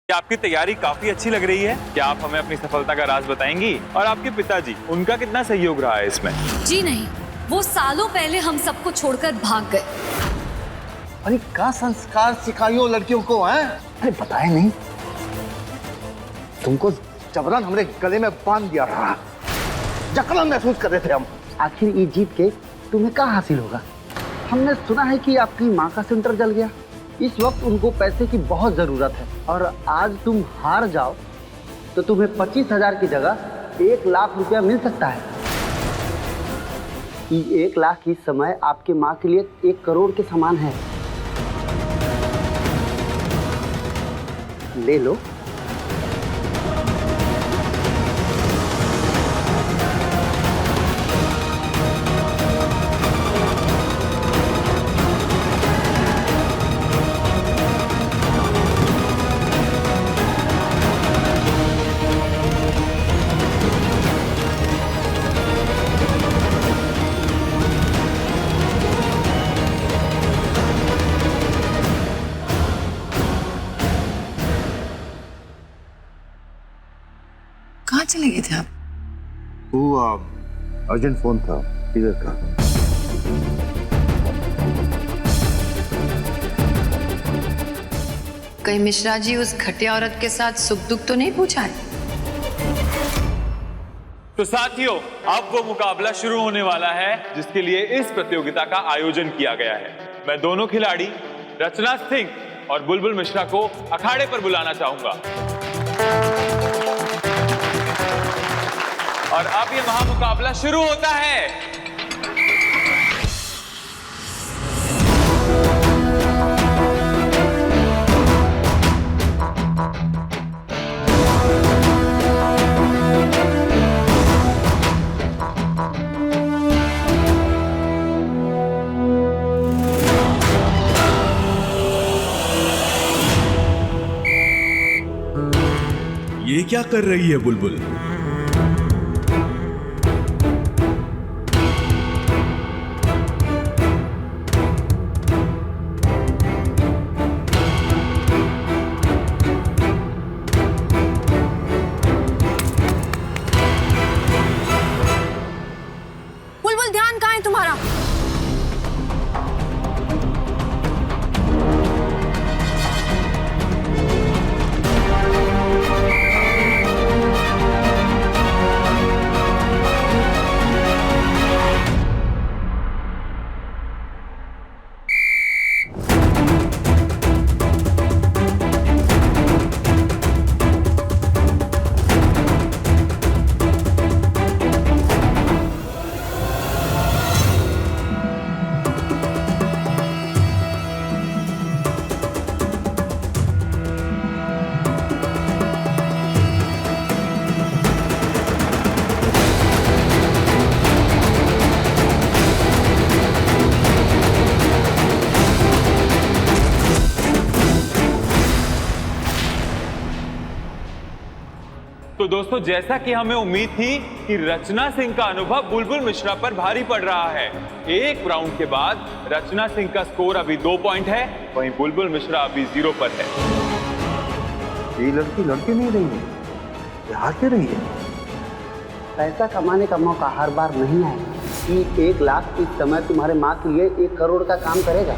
आपकी तैयारी काफी अच्छी लग रही है। क्या आप हमें अपनी सफलता का राज बताएंगी? और आपके पिताजी, उनका कितना सहयोग रहा है इसमें? जी नहीं, वो सालों पहले हम सबको छोड़कर भाग गए। अरे क्या संस्कार सिखाइयो लड़कियों को हैं? अरे बताए नहीं, तुमको जबरन हमने गले में बांध दिया रहा, जकड़न महसूस कर रहे थे हम। आखिर ये जीत के तुम्हें क्या हासिल होगा? हमने सुना है कि आपकी माँ का सेंटर जल गया। इस वक्त उनको पैसे की बहुत जरूरत है और आज तुम हार जाओ तो तुम्हें 25,000 की जगह 1 लाख रुपया मिल सकता है। ये 1 लाख इस समय आपके माँ के लिए 1 करोड़ के समान है। ले लो। कहाँ चले गए थे आप? वो अर्जेंट फोन था इधर का। कहीं मिश्रा जी उस घटिया औरत के साथ सुख दुख तो नहीं पूछा है? तो साथियों, अब वो मुकाबला शुरू होने वाला है जिसके लिए इस प्रतियोगिता का आयोजन किया गया है। मैं दोनों खिलाड़ी रचना सिंह और बुलबुल मिश्रा को अखाड़े पर बुलाना चाहूंगा। और अब ये महामुकाबला शुरू होता है। ये क्या कर रही है बुलबुल? बुलबुल, ध्यान कहाँ है तुम्हारा? तो दोस्तों, जैसा कि हमें उम्मीद थी कि रचना सिंह का अनुभव बुलबुल मिश्रा पर भारी पड़ रहा है। एक राउंड के बाद रचना सिंह का स्कोर अभी 2 पॉइंट है, वहीं बुलबुल मिश्रा अभी 0 पर है। ये लड़की नहीं रही है, ये हारते रही है। पैसा कमाने का मौका हर बार नहीं आएगा कि 1 लाख इस समय तुम्हारे माँ के लिए 1 करोड़ का काम करेगा।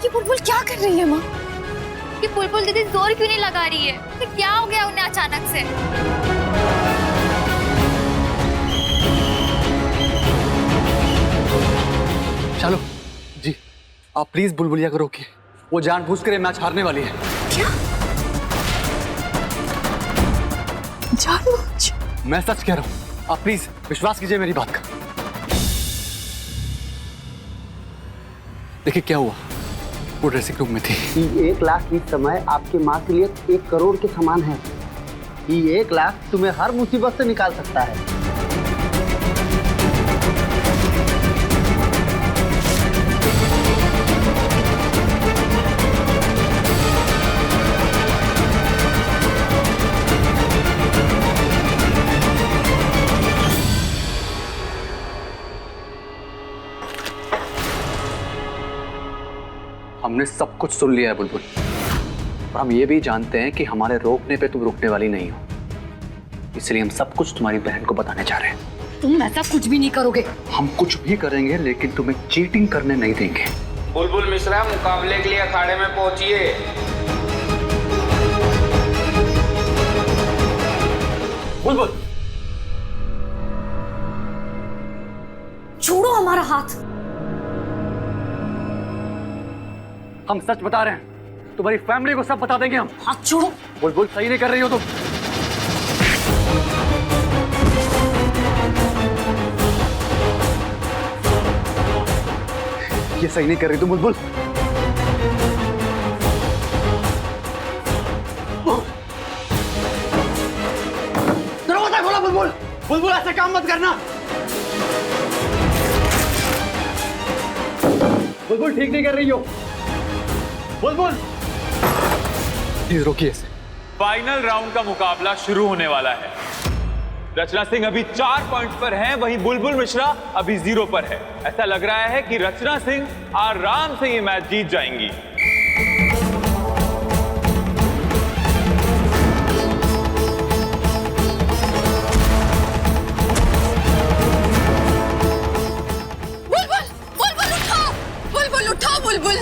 ये बुलबुल क्या कर रही है माँ? कि बुलबुल दीदी जोर क्यों नहीं लगा रही है? कि क्या हो गया उन्हें अचानक से? चलो जी, आप प्लीज बुलबुलिया को रोकिए। वो जानबूझ कर मैच हारने वाली है। क्या? जानबूझ? मैं सच कह रहा हूँ, आप प्लीज विश्वास कीजिए मेरी बात का। देखिए क्या हुआ, वो ड्रेसिंग रूम में थी। ये 1 लाख इस समय आपके माँ के लिए 1 करोड़ के समान है। ये 1 लाख तुम्हें हर मुसीबत से निकाल सकता है। हमने सब कुछ सुन लिया है बुलबुल। और हम ये भी जानते हैं कि हमारे रोकने पे तुम रुकने वाली नहीं हो, इसलिए हम सब कुछ तुम्हारी बहन को बताने जा रहे हैं। तुम ऐसा कुछ भी नहीं करोगे। हम कुछ भी करेंगे लेकिन तुम्हें चीटिंग करने नहीं देंगे। बुलबुल मिश्रा मुकाबले के लिए अखाड़े में पहुंचिए। बुलबुल छोड़ो हमारा हाथ। हम सच बता रहे हैं, तुम्हारी फैमिली को सब बता देंगे हम। हाथ छोड़ो। बुलबुल सही नहीं कर रही हो तुम। ये सही नहीं कर रही तुम बुलबुल। दरवाजा खोला बुलबुल। बुलबुल ऐसे काम मत करना। बुलबुल ठीक नहीं कर रही हो। बुलबुल प्लीज रोकिए इसे। फाइनल राउंड का मुकाबला शुरू होने वाला है। रचना सिंह अभी 4 पॉइंट पर हैं, वहीं बुलबुल मिश्रा अभी 0 पर है। ऐसा लग रहा है कि रचना सिंह आराम से ये मैच जीत जाएंगी। बुलबुल बुलबुल उठाओ, बुलबुल उठाओ, बुलबुल।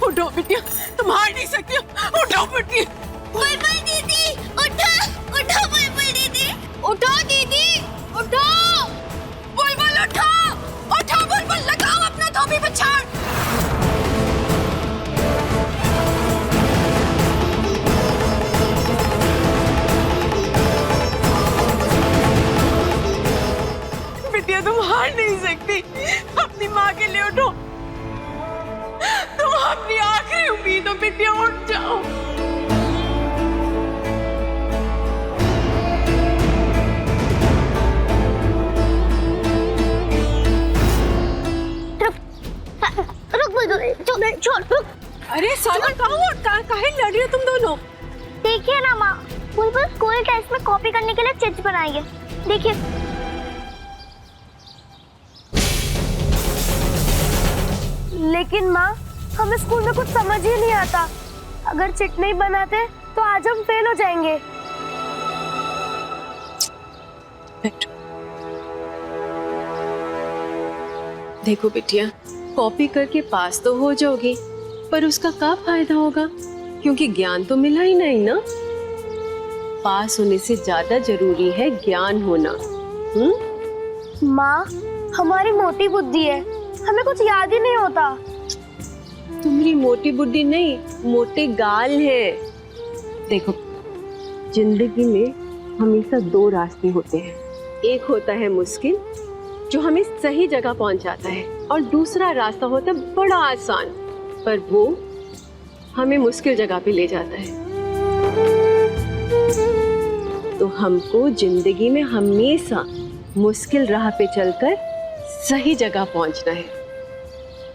उठो बिटिया, तुम हार नहीं सकती हो। उठो बिटिया। बुलबुल दीदी उठो, उठो बुलबुल दीदी, उठो दीदी, उठो बुलबुल उठो, उठो बुलबुल, लगाओ अपना धोबी पछाड़। बिटिया तुम हार नहीं सकती, अपनी माँ के लिए उठो। तुम अपनी आखिरी उम्मीद हो बिटिया, उठ जाओ। रुक बुलबुल, छोड़ रुक। अरे सोना काहे लड़ रही हो तुम दोनों? देखिए ना माँ, बुलबुल स्कूल टेस्ट में कॉपी करने के लिए चिट्स बनाई है। देखिए। लेकिन माँ, हमें स्कूल में कुछ समझ ही नहीं आता। अगर चिट नहीं बनाते तो आज हम फेल हो जाएंगे। देखो बिटिया, कॉपी करके पास तो हो जाओगी, पर उसका क्या फायदा होगा, क्योंकि ज्ञान तो मिला ही नहीं ना। पास होने से ज्यादा जरूरी है ज्ञान होना। माँ, हमारी मोटी बुद्धि है, हमें कुछ याद ही नहीं होता। तुम्हारी मोटी बुद्धि नहीं, मोटे गाल है। देखो, जिंदगी में हमेशा 2 रास्ते होते हैं। एक होता है मुश्किल, जो हमें सही जगह पहुंचाता है, और दूसरा रास्ता होता है बड़ा आसान, पर वो हमें मुश्किल जगह पे ले जाता है। तो हमको जिंदगी में हमेशा मुश्किल राह पे चलकर सही जगह पहुंचना है,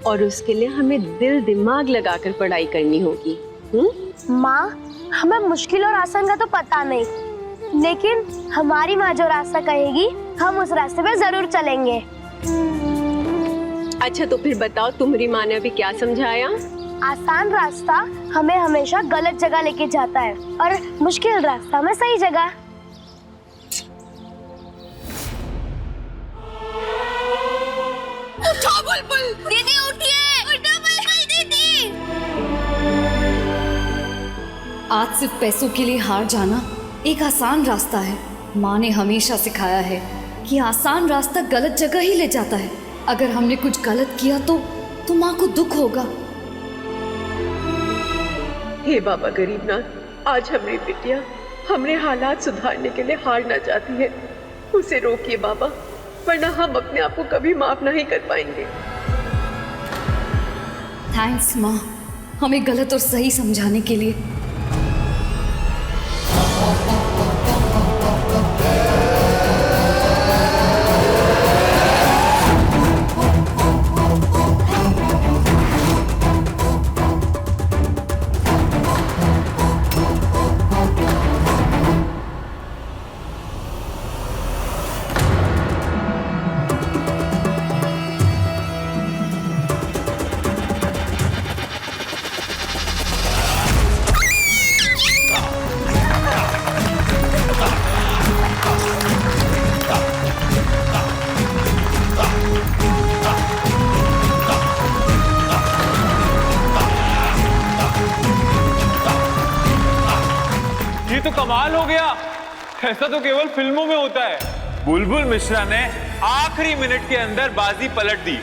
और उसके लिए हमें दिल दिमाग लगाकर पढ़ाई करनी होगी। माँ, हमें मुश्किल और आसान का तो पता नहीं, लेकिन हमारी माँ जो रास्ता कहेगी हम उस रास्ते पे जरूर चलेंगे। अच्छा, तो फिर बताओ, तुम्हारी माँ ने अभी क्या समझाया? आसान रास्ता हमें हमेशा गलत जगह लेके जाता है, और मुश्किल रास्ता हमें सही जगह। उठो बुलबुल, दीदी उठिए, उठो बुलबुल दीदी। आज सिर्फ पैसों के लिए हार जाना एक आसान रास्ता है। माँ ने हमेशा सिखाया है कि आसान रास्ता गलत जगह ही ले जाता है। अगर हमने कुछ गलत किया तो माँ को दुख होगा। हे बाबा गरीबनाथ, आज हमारी बिटिया हमने हालात सुधारने के लिए हारना चाहती है। उसे रोकिए बाबा, वरना हम अपने आप को कभी माफ नहीं कर पाएंगे। थैंक्स माँ, हमें गलत और सही समझाने के लिए। ये तो कमाल हो गया। ऐसा तो केवल फिल्मों में होता है। बुलबुल मिश्रा ने आखिरी मिनट के अंदर बाजी पलट दी।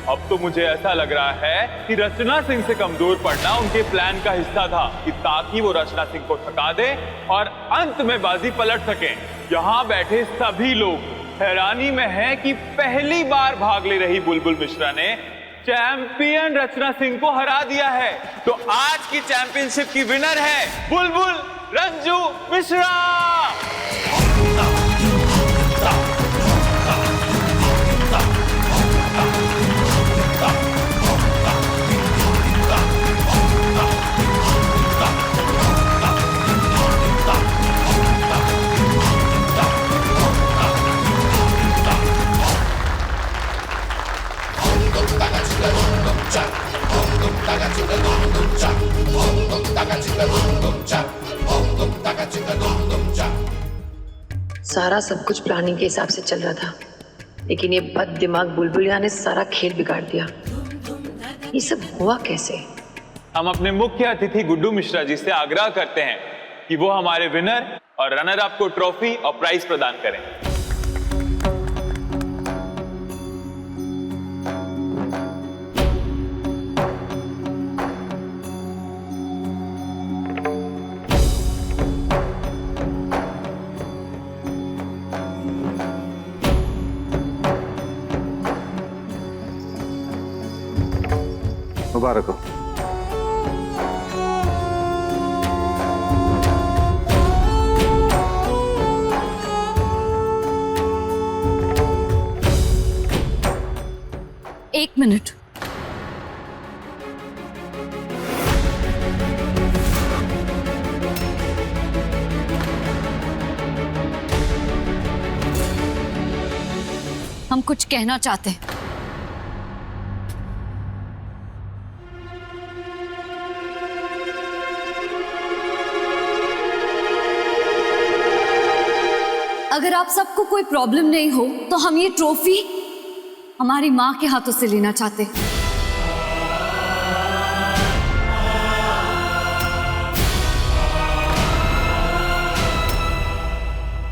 अब तो मुझे ऐसा लग रहा है कि रचना सिंह से कमजोर पड़ना उनके प्लान का हिस्सा था, कि ताकि वो रचना सिंह को थका दे और अंत में बाजी पलट सकें। यहाँ बैठे सभी लोग हैरानी में हैं कि पहली बार भाग ले रही बुलबुल मिश्रा ने चैंपियन रचना सिंह को हरा दिया है। तो आज की चैंपियनशिप की विनर है बुलबुल रंजू मिश्रा। सारा सब कुछ प्लानिंग के हिसाब से चल रहा था, लेकिन ये बद दिमाग बुलबुलिया ने सारा खेल बिगाड़ दिया। ये सब हुआ कैसे? हम अपने मुख्य अतिथि गुड्डू मिश्रा जी से आग्रह करते हैं कि वो हमारे विनर और रनर अप को ट्रॉफी और प्राइज प्रदान करें। मुबारक हो। एक मिनट, हम कुछ कहना चाहते हैं। अगर आप सबको कोई प्रॉब्लम नहीं हो तो हम ये ट्रॉफी हमारी माँ के हाथों से लेना चाहते हैं।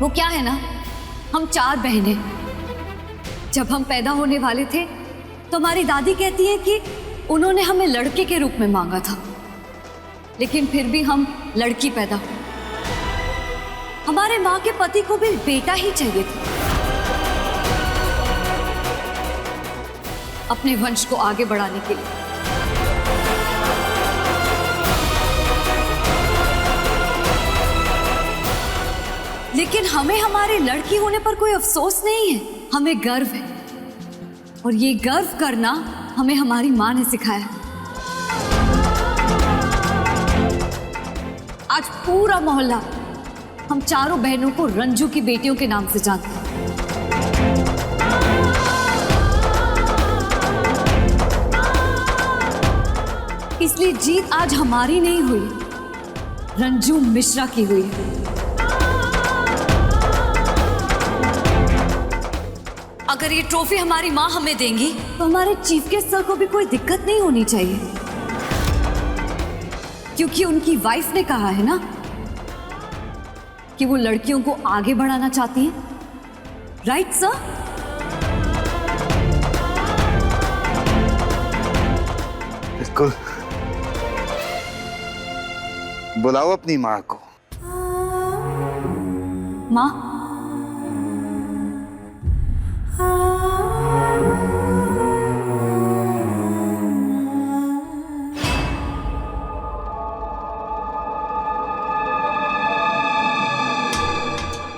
वो क्या है ना, हम 4 बहनें। जब हम पैदा होने वाले थे तो हमारी दादी कहती है कि उन्होंने हमें लड़के के रूप में मांगा था, लेकिन फिर भी हम लड़की पैदा हुई। हमारे माँ के पति को भी बेटा ही चाहिए था, अपने वंश को आगे बढ़ाने के लिए। लेकिन हमें हमारे लड़की होने पर कोई अफसोस नहीं है, हमें गर्व है। और ये गर्व करना हमें हमारी माँ ने सिखाया। आज पूरा मोहल्ला हम चारों बहनों को रंजू की बेटियों के नाम से जानते हैं। इसलिए जीत आज हमारी नहीं हुई, रंजू मिश्रा की हुई। अगर ये ट्रॉफी हमारी माँ हमें देंगी तो हमारे चीफ गेस्ट सर को भी कोई दिक्कत नहीं होनी चाहिए, क्योंकि उनकी वाइफ ने कहा है ना कि वो लड़कियों को आगे बढ़ाना चाहती हैं। Right sir? बिल्कुल। बुलाओ अपनी माँ को। माँ,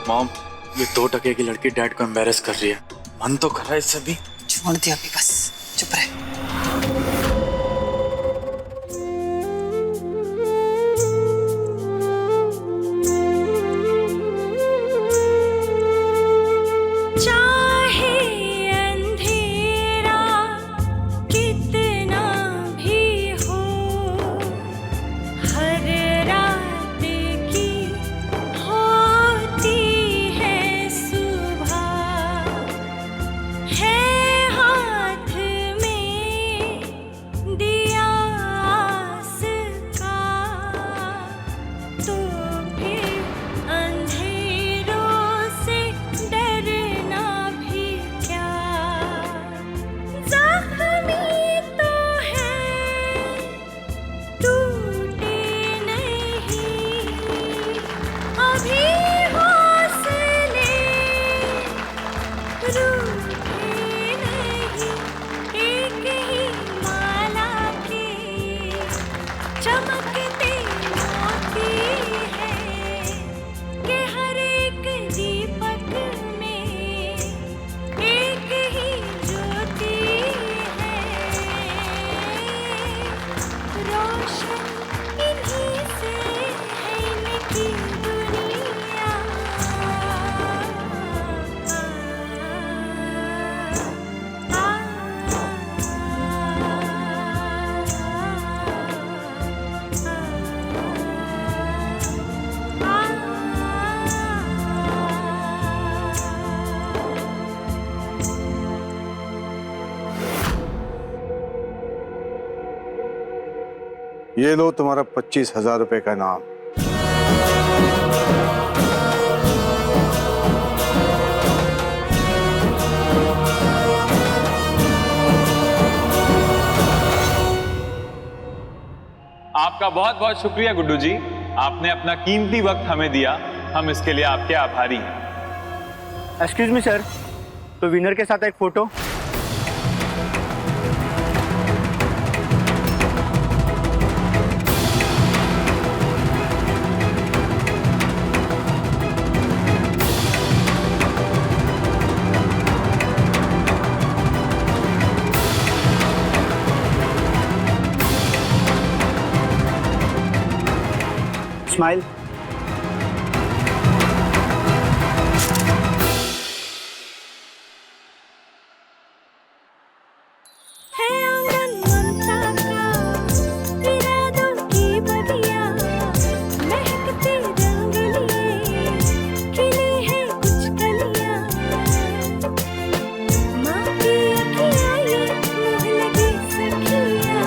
मॉम, ये 2 टके की लड़की डैड को एम्बैरेस कर रही है। मन तो कर रहा है इससे भी। छोड़ दिया अभी, बस चुप रहे। है हाथ में कभी हौसले रूठे नहीं, एक ही माला के चमकते मोती है कि हर एक दीपक में एक ही ज्योति है, रोशन इन्हीं से है इनकी दुनिया। ये लो तुम्हारा 25,000 रुपए का इनाम। आपका बहुत बहुत शुक्रिया गुड्डू जी, आपने अपना कीमती वक्त हमें दिया, हम इसके लिए आपके आभारी हैं। एक्सक्यूज मी सर, तो विनर के साथ एक फोटो। स्माइल। है आंगन ममता का, इरादों की बगिया, महकते रंग लिए, खिली है कुछ कलियां, माँ की अखियाँ ये मोह लगी सखियाँ,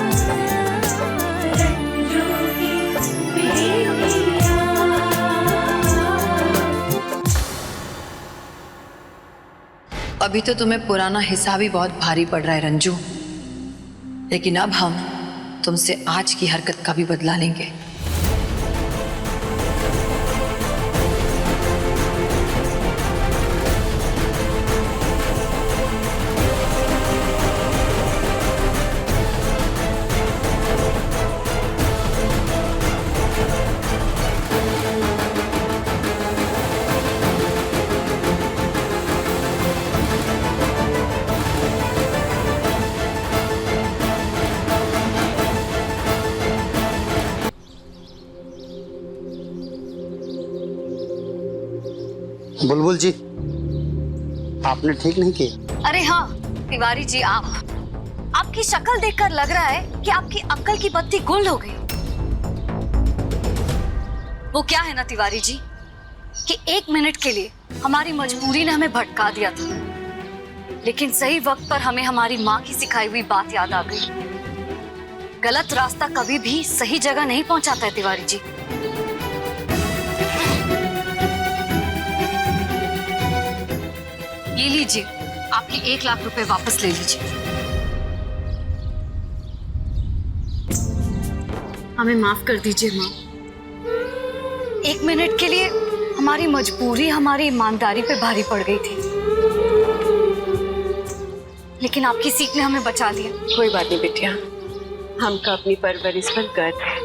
रंगों की बेड़ियाँ। अभी तो तुम्हें पुराना हिसाब ही बहुत भारी पड़ रहा है रंजू, लेकिन अब हम तुमसे आज की हरकत का भी बदला लेंगे। बुलबुल जी, आपने ठीक नहीं किया। अरे हाँ तिवारी जी, आपकी शक्ल देखकर लग रहा है कि आपकी अक्ल की बत्ती गुल हो गई। वो क्या है ना तिवारी जी कि 1 मिनट के लिए हमारी मजबूरी ने हमें भटका दिया था, लेकिन सही वक्त पर हमें हमारी माँ की सिखाई हुई बात याद आ गई। गलत रास्ता कभी भी सही जगह नहीं पहुंचाता है तिवारी जी। ये लीजिए, आपके 1 लाख रुपए वापस ले लीजिए। हमें माफ कर दीजिए माँ, 1 मिनट के लिए हमारी मजबूरी हमारी ईमानदारी पे भारी पड़ गई थी, लेकिन आपकी सीख ने हमें बचा लिया। कोई बात नहीं बिटिया, हमका अपनी परवरिश पर गर्व है।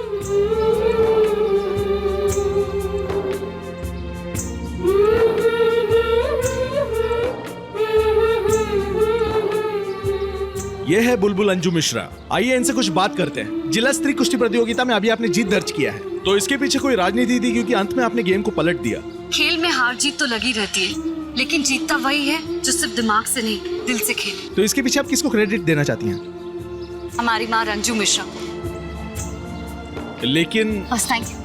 ये है बुलबुल अंजू मिश्रा। आइए इनसे कुछ बात करते हैं। जिला स्तरीय कुश्ती प्रतियोगिता में अभी आपने जीत दर्ज किया है, तो इसके पीछे कोई राजनीति थी, क्योंकि अंत में आपने गेम को पलट दिया। खेल में हार जीत तो लगी रहती है, लेकिन जीतता वही है जो सिर्फ दिमाग से नहीं दिल से खेले। तो इसके पीछे आप किसको क्रेडिट देना चाहती हैं? हमारी माँ रंजू मिश्रा। लेकिन बस थैंक यू।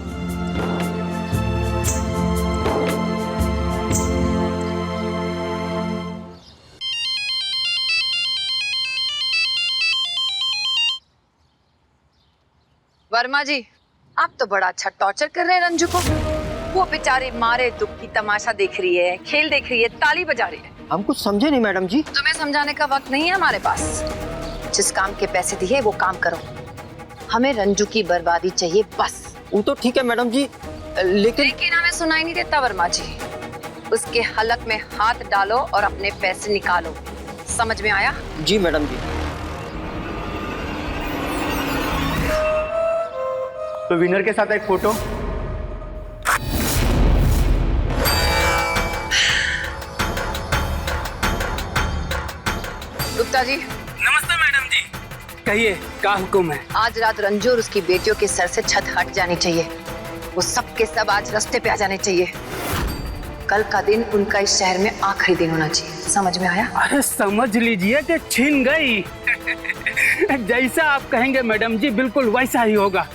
वर्मा जी, आप तो बड़ा अच्छा टॉर्चर कर रहे हैं रंजू को। वो बेचारे मारे दुख की तमाशा देख रही है, खेल देख रही है, ताली बजा रही है। हम कुछ समझे नहीं मैडम जी। तुम्हें समझाने का वक्त नहीं है हमारे पास। जिस काम के पैसे दिए वो काम करो। हमें रंजू की बर्बादी चाहिए बस। वो तो ठीक है मैडम जी, लेकिन हमें सुनाई नहीं देता वर्मा जी। उसके हलक में हाथ डालो और अपने पैसे निकालो, समझ में आया? जी मैडम जी। तो विनर के साथ एक फोटो। गुप्ता जी। नमस्ते मैडम जी। कहिए क्या हुक्म है? आज रात रंजू और उसकी बेटियों के सर से छत हट जानी चाहिए। वो सब के सब आज रास्ते पे आ जाने चाहिए। कल का दिन उनका इस शहर में आखिरी दिन होना चाहिए, समझ में आया? अरे समझ लीजिए कि छीन गई। जैसा आप कहेंगे मैडम जी, बिल्कुल वैसा ही होगा।